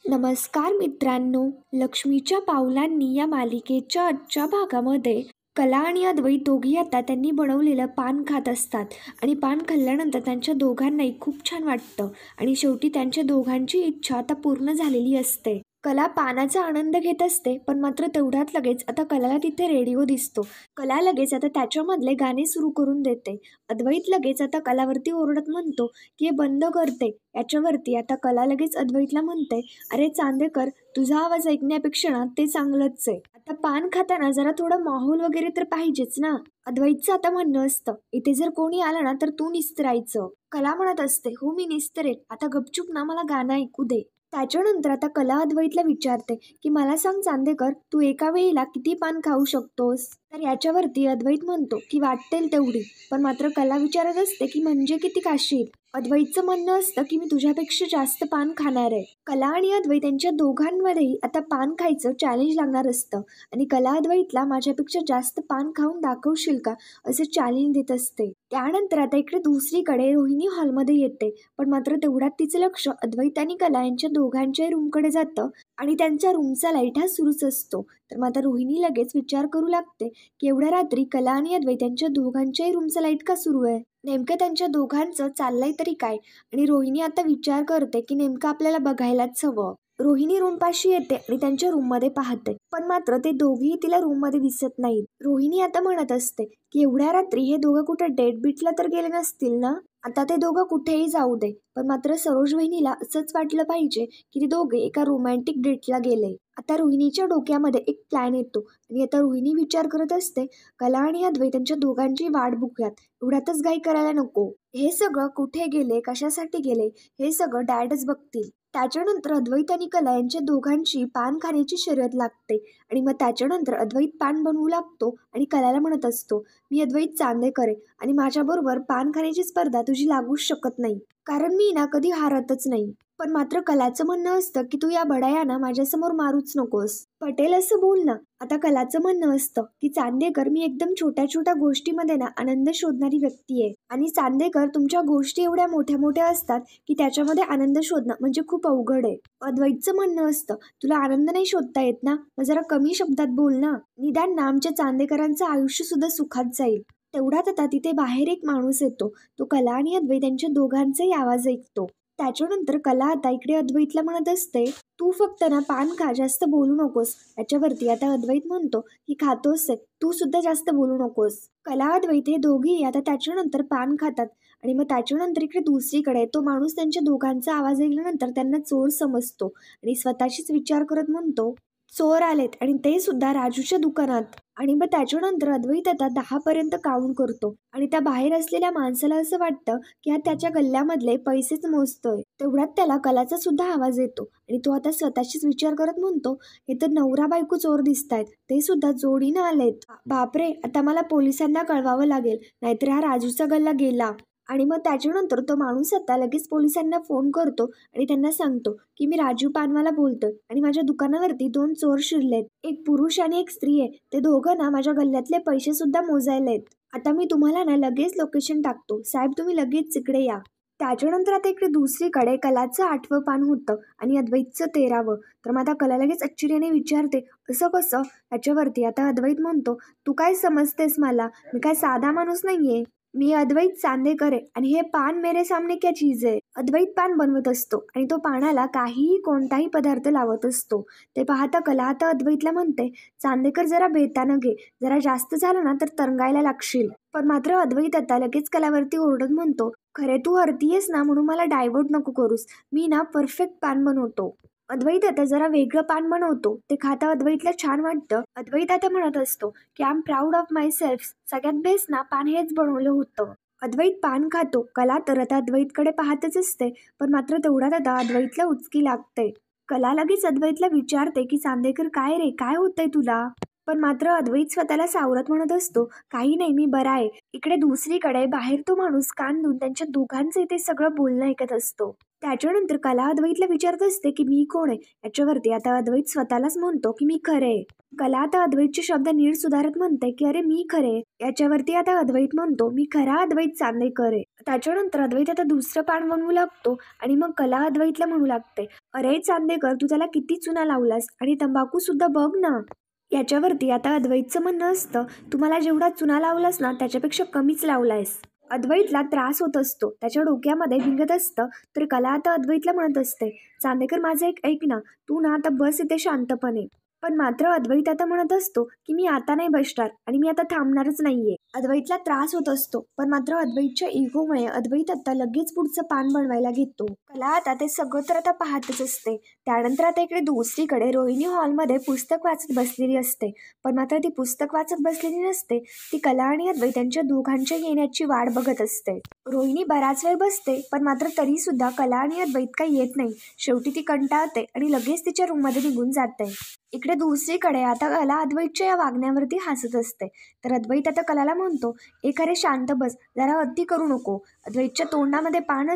नमस्कार मित्रांनो, लक्ष्मीच्या पावलांनी या मालिकेच्या आजच्या भागामध्ये कला आणि अद्वैत दोघी आता त्यांनी बनवलेलं पान खात असतात आणि पान खाल्ल्यानंतर त्यांच्या दोघांनाही खूप छान वाटतं आणि शेवटी त्यांच्या दोघांची इच्छा आता पूर्ण झालेली असते. कला पानाचा आनंद घेत असते, पण मात्र तेवढ्यात लगेच आता कलाला तिथे रेडिओ दिसतो. कला लगेच आता त्याच्यामधले गाणे सुरू करून देते. अद्वैत लगेच आता कलावरती ओरडत म्हणतो की हे बंद करते. याच्यावरती आता कला लगेच अद्वैतला म्हणते, अरे चांदेकर, तुझा आवाज ऐकण्यापेक्षा ना ते चांगलंच आहे. आता पान खाताना जरा थोडं माहोल वगैरे तर पाहिजेच ना. अद्वैतचं आता म्हणणं असतं, इथे जर कोणी आलं ना तर तू निस्तरायचं. कला म्हणत असते, हो मी निस्तरेन, आता गपचूप ना मला गाणं ऐकू दे. त्याच्यानंतर आता कला अद्वैतला विचारते की मला सांग चांदेकर, तू एका वेळेला किती पान खाऊ शकतोस? तर याच्यावरती अद्वैत म्हणतो की वाटेल तेवढी. पण मात्र कला विचारत असते की म्हणजे किती खाशील? अद्वैतचं म्हणणं असतं की मी तुझ्यापेक्षा जास्त पान खाणार आहे. कला आणि अद्वैत यांच्या दोघांमध्येही आता पान खायचं चॅलेंज लागणार असतं आणि कला अद्वैतला माझ्यापेक्षा जास्त पान खाऊन दाखवशील का असे चॅलेंज देत असते. त्यानंतर आता इकडे दुसरीकडे रोहिणी हॉलमध्ये येते, पण मात्र तेवढ्यात तिचं लक्ष अद्वैत आणि कला यांच्या दोघांच्याही रूमकडे जातं आणि त्यांच्या रूमचा लाईट हा सुरूच असतो. तर मग आता रोहिणी लगेच विचार करू लागते की एवढ्या रात्री कला आणि अद्वैत त्यांच्या दोघांच्याही रूमचा लाईट का सुरू आहे? नेमकं त्यांच्या दोघांचं चाललंय तरी काय? आणि रोहिणी आता विचार करते की नेमकं आपल्याला बघायलाच हवं. रोहिणी रूमपाशी येते आणि त्यांच्या रूममध्ये पाहते, पण मात्र ते दोघेही तिला रूममध्ये दिसत नाहीत. रोहिणी आता म्हणत असते की एवढ्या रात्री हे दोघं कुठे डेट बीटला तर गेले नसतील ना? आता ते दोघं कुठेही जाऊ दे, पण मात्र सरोज वहिनीला असंच वाटलं पाहिजे की ते दोघे एका रोमॅन्टिक डेटला गेले. आता रोहिणीच्या डोक्यामध्ये एक प्लॅन येतो आणि आता रोहिणी विचार करत असते, कला आणि अद्वैत त्यांच्या दोघांची वाट बघूयात, एवढ्यातच घाई करायला नको. हे सगळं कुठे गेले, कशासाठी गेले, हे सगळं डॅडच बघतील. त्याच्यानंतर अद्वैत आणि कला यांच्या दोघांची पान खाण्याची शर्यत लागते आणि मग त्याच्यानंतर अद्वैत पान बनवू लागतो आणि कलाला म्हणत असतो, मी अद्वैत चांदेकर आहे आणि माझ्याबरोबर पान खाण्याची स्पर्धा तुझी लागूच शकत नाही, कारण मी ना कधी हारतच नाही. पण मात्र कलाचं म्हणणं असतं की तू या बडायांना माझ्यासमोर मारूच नकोस. पटेल असं बोल ना. आता कलाचं म्हणणं असतं की चांदेकर, मी एकदम छोट्या छोट्या गोष्टीमध्ये ना आनंद शोधणारी व्यक्ती आहे आणि चांदेकर, तुमच्या गोष्टी एवढ्या मोठ्या मोठ्या असतात की त्याच्यामध्ये आनंद शोधणं म्हणजे खूप अवघड आहे. अद्वैतचं म्हणणं असतं, तुला आनंद नाही शोधता येत ना, मग जरा कमी शब्दात बोल ना, निदान ना आमच्या चांदेकरांचं आयुष्य सुद्धा सुखात जाईल. तेवढ्यात आता तिथे बाहेर एक माणूस येतो. तो कला आणि अद्वैत यांच्या दोघांचाही आवाज ऐकतो. त्याच्यानंतर कला आता इकडे अद्वैतला म्हणत असते, तू फक्त ना पान खा, जास्त बोलू नकोस. याच्यावरती आता अद्वैत म्हणतो की खातोस, तू सुद्धा जास्त बोलू नकोस. कला अद्वैत हे दोघेही आता त्याच्यानंतर पान खातात आणि मग त्याच्यानंतर इकडे दुसरीकडे तो माणूस त्यांच्या दोघांचा आवाज ऐकल्यानंतर त्यांना चोर समजतो आणि स्वतःशीच विचार करत म्हणतो, चोर आलेत आणि ते सुद्धा राजूच्या दुकानात. आणि मग त्याच्यानंतर अद्वैत आता 10 पर्यंत काउंट करतो आणि त्या बाहेर असलेल्या माणसाला असं वाटतं की हा त्याच्या गल्ल्यामधले पैसेच मोजतोय. तेवढ्यात त्याला कलाचा सुद्धा आवाज येतो आणि तो आता स्वतःशीच विचार करत म्हणतो, हे तर नवरा बायको चोर दिसतायत, ते सुद्धा जोडीनं आलेत. बापरे, आता मला पोलिसांना कळवावं लागेल, नाहीतर हा राजूचा गल्ला गेला. आणि मग त्याच्यानंतर तो माणूस आता लगेच पोलिसांना फोन करतो आणि त्यांना सांगतो की मी राजू पानवाला बोलतोय आणि माझ्या दुकानावरती 2 चोर शिरलेत, एक पुरुष आणि एक स्त्री आहे. ते दोघं ना माझ्या गल्ल्यातले पैसे सुद्धा मोजायलेत. आता मी तुम्हाला ना लगेच लोकेशन टाकतो, साहेब तुम्ही लगेच इकडे या. त्याच्यानंतर आता इकडे दुसरीकडे कलाचं 8वं पान होतं आणि अद्वैतचं 13वं. तर मग आता कला लगेच आश्चर्याने विचारते, असं कसं? याच्यावरती आता अद्वैत म्हणतो, तू काय समजतेस मला, मी काय साधा माणूस नाहीये, मी अद्वैत चांदेकर आहे आणि हे पान मेरे सामने क्या चीज आहे. अद्वैत पान बनवत असतो आणि तो पानाला काहीही कोणताही पदार्थ लावत असतो. ते पाहता कला आता अद्वैतला म्हणते, चांदेकर जरा बेतानं घे, जरा जास्त झालं ना तर तरंगायला लागशील. पण मात्र अद्वैत आता लगेच कलावरती ओरडत म्हणतो, खरे तू हरतीयेस ना म्हणून मला डायव्हर्ट नको करूस, मी ना परफेक्ट पान बनवतो. अद्वैत आता जरा वेगळं पान बनवतो. ते खाता अद्वैतला छान वाटतं. अद्वैत आता म्हणत असतो की I am proud of my self, सगळ्यात बेस्ट ना पान हेच बनवलं होतं. अद्वैत पान खातो. कला तर आता अद्वैतकडे पाहतच असते, पण मात्र तेवढ्यात आता अद्वैतला उचकी लागते. कला लगेच अद्वैतला विचारते की चांदेकर, काय रे, काय होतंय तुला? पण मात्र अद्वैत स्वतःला सावरत म्हणत असतो, काही नाही, मी बरा आहे. इकडे दुसरीकडे बाहेर तो माणूस कान देऊन त्यांच्या दोघांचे ते सगळं बोलणं ऐकत असतो. त्याच्यानंतर कला अद्वैतला विचारत असते की मी कोण आहे. याच्यावरती आता अद्वैत स्वतःलाच म्हणतो की मी खरे. कला आता अद्वैतचे शब्द नीट सुधारत म्हणते की अरे मी खरे. याच्यावरती आता अद्वैत म्हणतो, मी खरा अद्वैत चांदेकर आहे. त्याच्यानंतर अद्वैत आता दुसरं पान बनवू लागतो आणि मग कला अद्वैतला म्हणू लागते, अरे चांदेकर, तू त्याला किती चुना लावलास आणि तंबाखू सुद्धा बघ ना. याच्यावरती आता अद्वैतचं म्हणणं असतं, तुम्हाला जेवढा चुना लावलास ना त्याच्यापेक्षा कमीच लावलायस. अद्वैतला त्रास होत असतो, त्याच्या डोक्यामध्ये भिंगत असतं. तर कला आता अद्वैतला म्हणत असते, चांदेकर माझं एक ऐक ना, तू ना आता बस इथे शांतपणे. पण मात्र अद्वैत आता म्हणत असतो की मी आता नाही बसणार आणि मी आता थांबणारच नाहीये. अद्वैतला त्रास होत असतो, पण मात्र अद्वैतच्या इगोमुळे अद्वैत आता लगेच पुढचं पान बनवायला घेतो. कला आता ते सगळं तर आता पाहतच असते. त्यानंतर आता इकडे दुसरीकडे रोहिणी हॉलमध्ये पुस्तक वाचत बसलेली असते. पण मात्र ती पुस्तक वाचत बसलेली नसते, ती कला आणि अद्वैत यांच्या दोघांच्या येण्याची वाट बघत असते. रोहिणी बराच वेळ बसते, पण मात्र तरी सुद्धा कला आणि अद्वैत काही येत नाही. शेवटी ती कंटाळते आणि लगेच तिच्या रूममध्ये निघून जाते. इकडे दुसरीकडे आता कला अद्वैतच्या या वागण्यावरती हसत असते. तर अद्वैत आता कलाला म्हणतो, अरे शांत बस, जरा अति करू नको. अद्वैतच्या तोंडामध्ये पान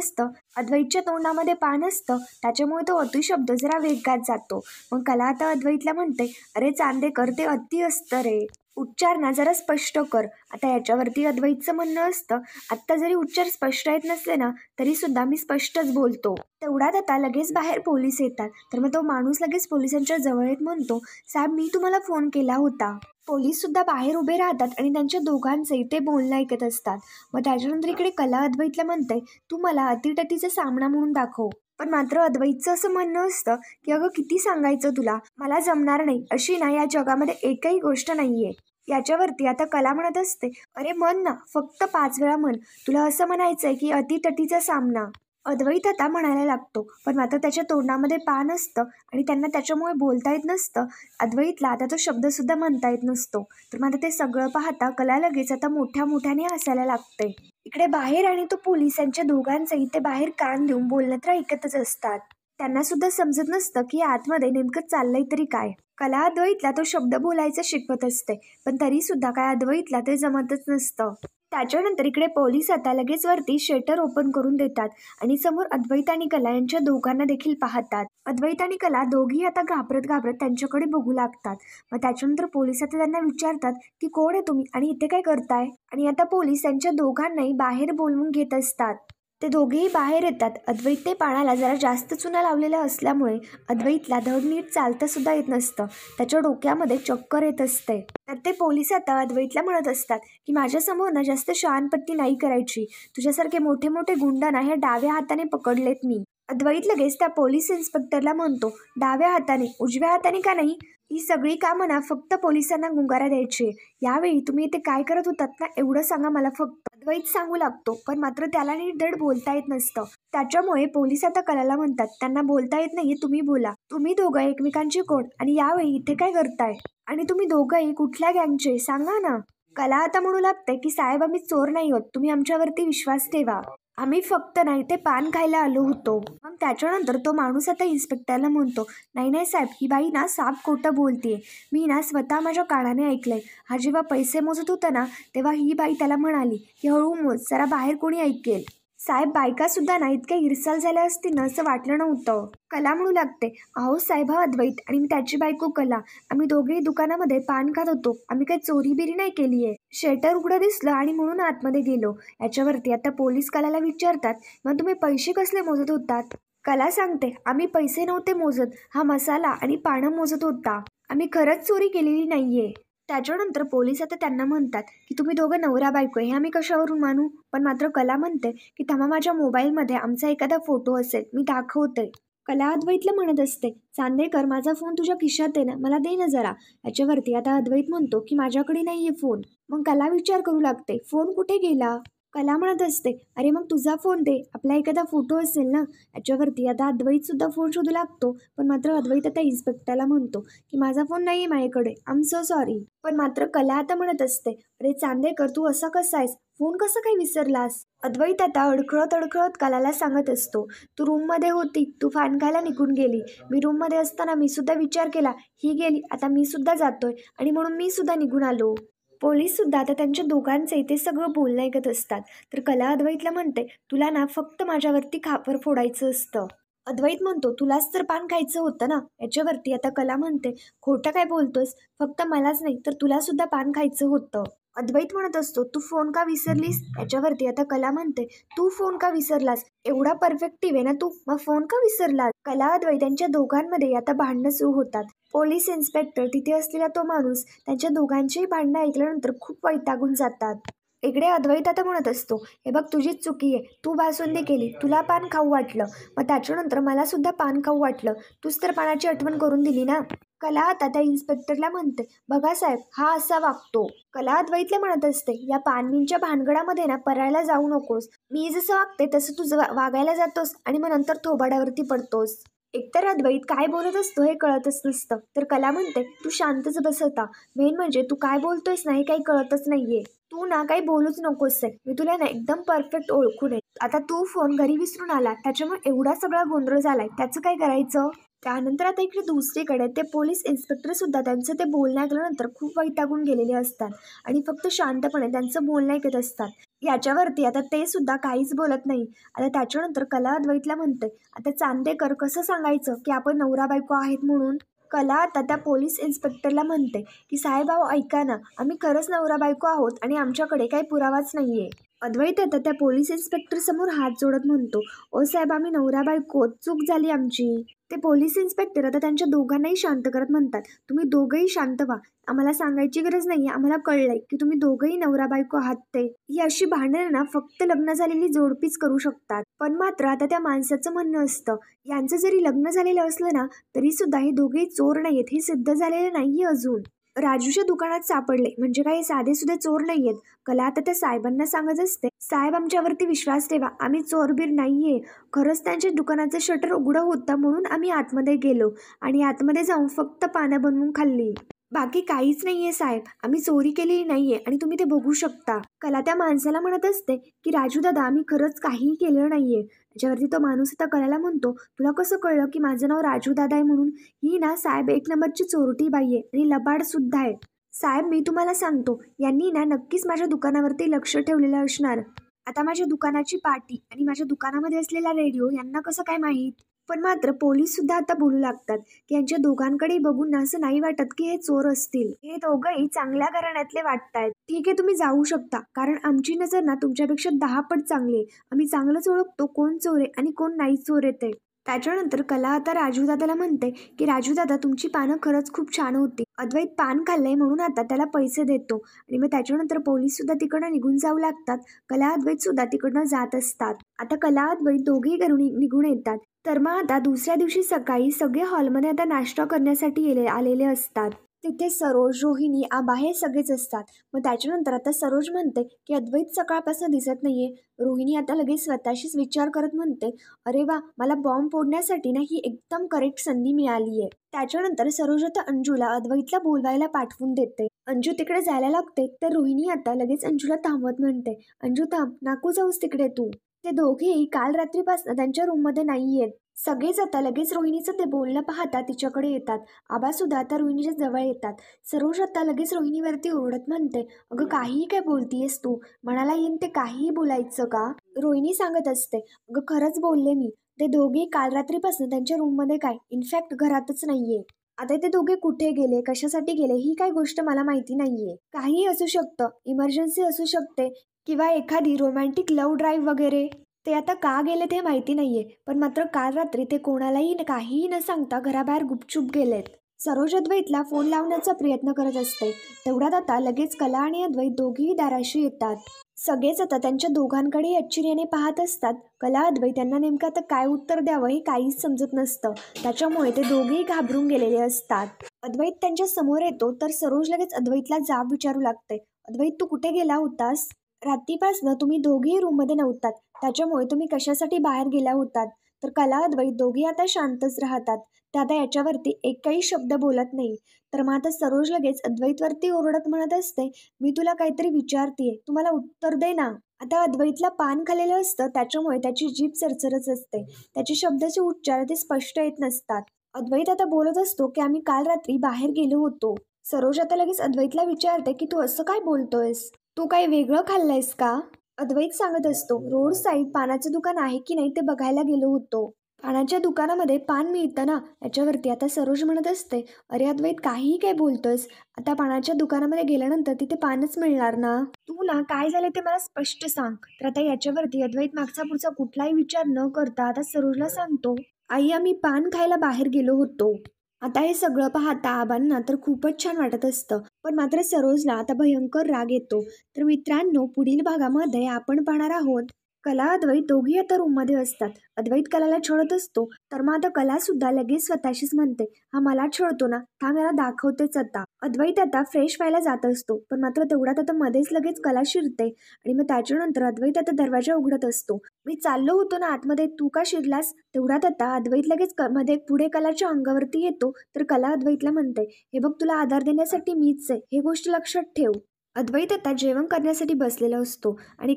असतं, त्याच्यामुळे तो अति शब्द जरा वेगात जातो. मग कला आता अद्वैतला म्हणते, अरे चांदेकर, ते अति असतं रे, उच्चार ना जरा स्पष्ट कर. आता याच्यावरती अद्वैतचं म्हणणं असतं, आत्ता जरी उच्चार स्पष्ट येत नसले ना तरी सुद्धा मी स्पष्टच बोलतो. तेवढ्यात आता लगेच बाहेर पोलीस येतात. तर मग तो माणूस लगेच पोलिसांच्या जवळ येत म्हणतो, साहेब मी तुम्हाला फोन केला होता. पोलीस सुद्धा बाहेर उभे राहतात आणि त्यांच्या दोघांचे ते बोलणं ऐकत असतात. मग त्याच्यानंतर इकडे कला अद्वैतला म्हणते, तू मला अतिटतीचा सामना म्हणून दाखव. पण मात्र अद्वैतचं असं म्हणणं असतं की अगं किती सांगायचं तुला, मला जमणार नाही, अशी ना या जगामध्ये एकही गोष्ट नाहीये. याच्यावरती आता कला म्हणत असते, अरे म्हण ना, फक्त 5 वेळा म्हण, तुला असं म्हणायचंय की अतिटतीचा सामना. अद्वैत आता म्हणायला लागतो, पण मात्र त्याच्या तोंडामध्ये पान असतं आणि त्यांना त्याच्यामुळे बोलता येत नसतं. अद्वैतला आता तो शब्द सुद्धा म्हणता येत नसतो. तर मात्र ते सगळं पाहता कला लगेच आता मोठ्याने हसायला लागते. इकडे बाहेर आणि तो पोलिसांच्या दोघांचंही ते बाहेर कान देऊन बोलणं तर ऐकतच असतात. त्यांना सुद्धा समजत नसतं की आतमध्ये नेमकं चाललंय तरी काय. कला अद्वैतला तो शब्द बोलायचं शिकवत असते, पण तरी सुद्धा काय अद्वैतला ते जमतच नसतं. त्याच्यानंतर इकडे पोलीस आता लगेच वरती शटर ओपन करून देतात आणि समोर अद्वैत आणि कला यांच्या दोघांना देखील पाहतात. अद्वैत आणि कला दोघी आता घाबरत त्यांच्याकडे बघू लागतात. मग त्याच्यानंतर पोलीस आता त्यांना विचारतात की कोण आहे तुम्ही आणि इथे काय करताय. आणि आता पोलीस त्यांच्या दोघांनाही बाहेर बोलवून घेत असतात. ते दोघेही बाहेर येतात. अद्वैत ते पानाला जरा जास्त चुना लावलेला असल्यामुळे अद्वैतला धड नीट चालता सुद्धा येत नसतं. त्याच्या डोक्यामध्ये चक्कर येत असते. तर ते पोलीस आता अद्वैतला म्हणत असतात की माझ्यासमोर ना जास्त शहाणपट्टी नाही करायची, तुझ्यासारखे मोठे मोठे गुंड ना ह्या डाव्या हाताने पकडलेत मी. अद्वैत लगेच त्या पोलीस इन्स्पेक्टरला म्हणतो, डाव्या हाताने, उजव्या हाताने का नाही, ही सगळी कामं ना फक्त पोलिसांना गुंगारा द्यायची. यावेळी तुम्ही इथे काय करत होतात ना एवढं सांगा मला फक्त. अद्वैत सांगू लागतो, पण मात्र त्याला नीट धड बोलता येत नसतं. त्याच्यामुळे पोलीस आता कलाला म्हणतात, त्यांना बोलता येत नाही, तुम्ही बोला. तुम्ही दोघं एकमेकांचे कोण आणि यावेळी इथे काय करताय आणि तुम्ही दोघंही कुठल्या गँगचे सांगा ना. कला आता म्हणू लागते की साहेब आम्ही चोर नाही होत, तुम्ही आमच्यावरती विश्वास ठेवा, आम्ही फक्त नाही ते पान खायला आलो होतो. मग त्याच्यानंतर तो माणूस आता इन्स्पेक्टरला म्हणतो, नाही साहेब, ही बाई ना साफ खोटं बोलतीये, मी ना स्वतः माझ्या कानाने ऐकलंय. हा जेव्हा पैसे मोजत होता ना तेव्हा ही बाई त्याला म्हणाली की हळू मोज, जरा बाहेर कोणी ऐकेल. साहेब बायका सुद्धा ना इतक्या इरसाल झाल्या असतील ना असं वाटलं नव्हतं. कला म्हणू लागते, अहो साहेब हा अद्वैत आणि मी त्याची बायको कला, आम्ही दोघेही दुकानामध्ये पान खात होतो, आम्ही काही चोरी बिरी नाही केलीये. शेटर उघडं दिसलं आणि म्हणून आतमध्ये गेलो. याच्यावरती आता पोलीस कलाला विचारतात, मग तुम्ही पैसे कसले मोजत होतात. कला सांगते, आम्ही पैसे नव्हते मोजत, हा मसाला आणि पानं मोजत होता, आम्ही खरंच चोरी केलेली नाहीये. त्याच्यानंतर पोलीस आता त्यांना म्हणतात की तुम्ही दोघं नवरा बायको हे आम्ही कशावरून मानू. पण मात्र कला म्हणते की थांबा, माझ्या मोबाईलमध्ये आमचा एखादा फोटो असेल, मी दाखवते. कला अद्वैतला म्हणत असते, चांदेकर माझा फोन तुझ्या खिशात आहे ना, मला दे ना जरा. याच्यावरती आता अद्वैत म्हणतो की माझ्याकडे नाहीये फोन. मग कला विचार करू लागते, फोन कुठे गेला. कला म्हणत असते, अरे मग तुझा फोन दे, आपला एखादा फोटो असेल ना. याच्यावरती आता अद्वैत सुद्धा फोन शोधू लागतो. पण मात्र अद्वैत आता इन्स्पेक्टरला म्हणतो की माझा फोन नाहीये माझ्याकडे, आय एम सो सॉरी. पण मात्र कला आता म्हणत असते, अरे चांदेकर तू असा कसा आहेस, फोन कसं काय विसरलास. अद्वैत आता अडखळत कलाला सांगत असतो, तू रूममध्ये होती, तू पान खायला निघून गेली, मी रूममध्ये असताना मी सुद्धा विचार केला, ही गेली आता मी सुद्धा जातोय आणि म्हणून मी सुद्धा निघून आलो. पोलीस सुद्धा आता त्यांच्या दोघांचे ते सगळं बोलणं ऐकत असतात. तर कला अद्वैतला म्हणते, तुला ना फक्त माझ्यावरती खापर फोडायचं असतं. अद्वैत म्हणतो, तुलाच तर पान खायचं होतं ना. याच्यावरती आता कला म्हणते, खोटं काय बोलतोस, फक्त मलाच नाही तर तुला सुद्धा पान खायचं होतं. अद्वैत म्हणत असतो, तू फोन का विसरलीस? याच्यावरती आता कला म्हणते, तू फोन का विसरलास? एवढा परफेक्टिव्ह आहे ना तू, मग फोन का विसरलास? कला अद्वैत यांच्या दोघांमध्ये आता भांडणं सुरू होतात. पोलीस इन्स्पेक्टर तिथे असलेला तो माणूस त्यांच्या दोघांचीही भांडणं ऐकल्यानंतर खूप वैतागून जातात. इकडे अद्वैत आता म्हणत असतो, हे बघ तुझीच चुकी आहे, तू बासुंदी केली, तुला पान खाऊ वाटलं, मग त्याच्यानंतर मला सुद्धा पान खाऊ वाटलं, तूच तर पानाची आठवण करून दिली ना. कला आता त्या इन्स्पेक्टरला म्हणते, बघा साहेब, हा असा वागतो. कला अद्वैतला म्हणत असते, या पानमींच्या भानगडामध्ये ना परायला जाऊ नकोस. मी जसं वागते तसं तू वागायला जातोस आणि मग नंतर थोबाड्यावरती पडतोस. एकतर अद्वैत काय बोलत असतो हे कळतच नसतं, तर कला म्हणते, तू शांतच बस आता. मेन म्हणजे तू काय बोलतोयस ना हे काही कळतच नाहीये. तू ना काही बोलूच नकोस आहे, मी तुला ना एकदम परफेक्ट ओळखून आहे. आता तू फोन घरी विसरून आला, त्याच्यामुळे एवढा सगळा गोंधळ झालाय, त्याचं काय करायचं? त्यानंतर आता इकडे दुसरीकडे ते पोलीस इन्स्पेक्टर सुद्धा त्यांचं ते बोलणं ऐकल्यानंतर खूप वैतागून गेलेले असतात आणि फक्त शांतपणे त्यांचं बोलणं ऐकत असतात. याच्यावरती आता ते सुद्धा काहीच बोलत नाही. आता त्याच्यानंतर कला अद्वैतला म्हणते, आता चांदेकर कसं सांगायचं की आपण नवरा बायको आहेत म्हणून? कला आता त्या पोलीस इन्स्पेक्टरला म्हणते की साहेब अहो ऐका ना, आम्ही खरंच नवरा बायको आहोत आणि आमच्याकडे काही पुरावाच नाहीये. अद्वैत आता त्या पोलीस इन्स्पेक्टर समोर हात जोडत म्हणतो, ओ साहेब आम्ही नवरा बायको, चूक झाली आमची. ते पोलीस इन्स्पेक्टर आता त्यांच्या दोघांनाही शांत करत म्हणतात, तुम्ही दोघंही शांत व्हा, आम्हाला सांगायची गरज नाही, आम्हाला कळलंय की तुम्ही दोघंही नवरा बायको आहात. ते ही अशी भांडणं ना फक्त लग्न झालेली जोडपीच करू शकतात. पण मात्र आता त्या माणसाचं म्हणणं असतं, यांचं जरी लग्न झालेलं असलं ना तरी सुद्धा हे दोघेही चोर नाहीयेत, हे सिद्ध झालेलं नाहीये अजून. राजूच्या दुकानात सापडले म्हणजे काही साधे सुधे चोर नाहीयेत. कला आता त्या साहेबांना सांगत असते, साहेब आमच्यावरती विश्वास ठेवा, आम्ही चोरबीर नाहीये. खरंच त्यांच्या दुकानाचं शटर उघडं होतं म्हणून आम्ही आतमध्ये गेलो आणि आतमध्ये जाऊन फक्त पानं बनवून खाल्ली, बाकी काहीच नाहीये साहेब, आम्ही चोरी केलेली नाहीये आणि तुम्ही ते बघू शकता. कला त्या माणसाला म्हणत असते की राजू दादा आम्ही खरंच काहीही केलं नाहीये. त्याच्यावरती तो माणूस आता कलाला म्हणतो, तुला कसं कळलं की माझं नाव राजू दादा आहे म्हणून? ही ना साहेब एक नंबरची चोरटी बाई आहे आणि लबाड सुद्धा आहे. साहेब मी तुम्हाला सांगतो, यांनी ना नक्कीच माझ्या दुकानावरती लक्ष ठेवलेलं असणार. आता माझ्या दुकानाची पाटी आणि माझ्या दुकानामध्ये असलेला रेडिओ यांना कसं काय माहीत? पण मात्र पोलीस सुद्धा आता बोलू लागतात की यांच्या दोघांकडे बघून ना असं नाही वाटत की हे चोर असतील, हे दोघंही चांगल्या घराण्यातले वाटतायत. ठीक आहे तुम्ही जाऊ शकता, कारण आमची नजर ना तुमच्यापेक्षा 10 पट चांगली आहे. आम्ही चांगलंच ओळखतो कोण चोर आहे आणि कोण नाही चोर येते. त्याच्यानंतर कला आता राजू दादाला म्हणते की राजू दादा तुमची पानं खरंच खूप छान होती. अद्वैत पान खाल्लंय म्हणून आता त्याला पैसे देतो आणि मग त्याच्यानंतर पोलीस सुद्धा तिकडनं निघून जाऊ लागतात. कला अद्वैत सुद्धा तिकडनं जात असतात. आता कला अद्वैत दोघेही घरून निघून येतात. तर मग आता दुसऱ्या दिवशी सकाळी सगळे हॉलमध्ये आता नाश्ता करण्यासाठी आलेले असतात. तिथे सरोज, रोहिणी, आबा हे सगळेच असतात. मग त्याच्यानंतर आता सरोज म्हणते की अद्वैत सकाळपासून दिसत नाहीये. रोहिणी आता लगेच स्वतःशीच विचार करत म्हणते, अरे वा, मला बॉम्ब फोडण्यासाठी ना ही एकदम करेक्ट संधी मिळाली आहे. त्याच्यानंतर सरोज आता अंजूला अद्वैतला बोलवायला पाठवून देते. अंजू तिकडे जायला लागते तर रोहिणी आता लगेच अंजूला थांबवत म्हणते, अंजू थांब, नको जाऊस तिकडे तू. ते दोघेही काल रात्रीपासून त्यांच्या रूममध्ये नाहीयेत. सगळेच आता लगेच रोहिणीचं ते बोलणं पाहता तिच्याकडे येतात. आबा सुद्धा आता रोहिणीच्या जवळ येतात. सरोज आता लगेच रोहिणीवरती ओरडत म्हणते, अगं काहीही काय बोलतीयस तू, मनाला येईन ते काहीही बोलायचं का? रोहिणी सांगत असते, अगं खरंच बोलले मी, ते दोघे काल रात्रीपासून त्यांच्या रूममध्ये काय, इनफॅक्ट घरातच नाहीये. आता ते दोघे कुठे गेले, कशासाठी गेले ही काही गोष्ट मला माहिती नाहीये. काही असू शकतं, इमर्जन्सी असू शकते किंवा एखादी रोमॅन्टिक लव्ह ड्राईव्ह वगैरे. ते आता का गेले ते माहिती नाहीये, पण मात्र काल रात्री ते कोणालाही काहीही न सांगता घराबाहेर गुपचूप गेलेत. सरोज अद्वैतला फोन लावण्याचा प्रयत्न करत असते. तेवढ्यात आता लगेच कला आणि अद्वैत दोघेही दाराशी येतात. सगळेच आता त्यांच्या दोघांकडे आश्चर्याने पाहत असतात. कला अद्वैत त्यांना नेमकं आता काय उत्तर द्यावं हे काहीच समजत नसतं. त्याच्यामुळे ते दोघेही घाबरून गेलेले असतात. अद्वैत त्यांच्या समोर येतो तर सरोज लगेच अद्वैतला जाब विचारू लागते, अद्वैत तू कुठे गेला होतास? रात्रीपासनं तुम्ही दोघेही रूममध्ये नव्हतात, त्याच्यामुळे तुम्ही कशासाठी बाहेर गेला होतात? तर कला अद्वैत दोघे आता शांतच राहतात. ते आता याच्यावरती एक काही शब्द बोलत नाही. तर मग आता सरोज लगेच अद्वैतवरती ओरडत म्हणत असते, मी तुला काहीतरी विचारतेय, तू मला उत्तर दे ना. आता अद्वैतला पान खाल्लेलं असतं त्याच्यामुळे त्याची जीभ चरचरच असते. त्याचे शब्दाचे उच्चार ते स्पष्ट येत नसतात. अद्वैत आता बोलत असतो की आम्ही काल रात्री बाहेर गेलो होतो. सरोज आता लगेच अद्वैतला विचारते की तू असं काय बोलतोयस, तू काही वेगळं खाल्लंयस का? अद्वैत सांगत असतो, रोड साईड पानाचं दुकान आहे की नाही ते बघायला गेलो होतो. पानाच्या दुकानामध्ये पान मिळतं ना, याच्यावरती आता सरोज म्हणत असते, "अरे अद्वैत, काहीही काय बोलतोयस? आता पानाच्या दुकानामध्ये गेल्यानंतर तिथे पानच मिळणार ना? तू ना काय झालं ते मला स्पष्ट सांग." तर आता याच्यावरती अद्वैत मागचा पुढचा कुठलाही विचार न करता आता सरोजला सांगतो, "आई, आम्ही पान खायला बाहेर गेलो होतो." आता हे सगळं पाहता आबांना तर खूपच छान वाटत असतं, पण मात्र सरोजला आता भयंकर राग येतो. तर मित्रांनो, पुढील भागामध्ये आपण पाहणार आहोत, कला अद्वैत दोघी आता रूममध्ये असतात. अद्वैत कलाला छळत असतो, तर मग आता कला सुद्धा लगेच स्वतःशीच म्हणते, "हा मला छळतो ना, हा मला दाखवतेच आता." अद्वैत आता फ्रेश व्हायला जात असतो, पण मात्र तेवढ्यात आता मध्येच लगेच कला शिरते आणि मग त्याच्यानंतर अद्वैत आता दरवाजा उघडत असतो. "मी चाललो होतो ना आतमध्ये, तू का शिरलास?" तेवढ्यात आता अद्वैत लगेच मध्ये पुढे कलाच्या अंगावरती येतो. तर कला अद्वैतला म्हणते, "हे बघ, तुला आधार देण्यासाठी मीच आहे, हे गोष्ट लक्षात ठेव." अद्वैत आता जेवण करण्यासाठी बसलेला असतो आणि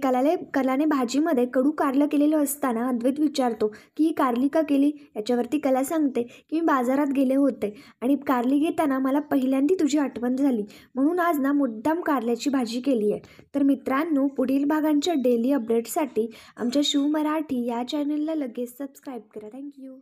कलाने भाजीमध्ये कडू कारलं केलेलं असताना अद्वैत विचारतो की ही कारली का केली. याच्यावरती कला सांगते की मी बाजारात गेले होते आणि कारली घेताना मला पहिल्यांदा तुझी आठवण झाली, म्हणून आज ना मुद्दाम कारल्याची भाजी केली आहे. तर मित्रांनो, पुढील भागांच्या डेली अपडेटसाठी आमच्या शिव मराठी या चॅनलला लगेच सबस्क्राईब करा. थँक्यू.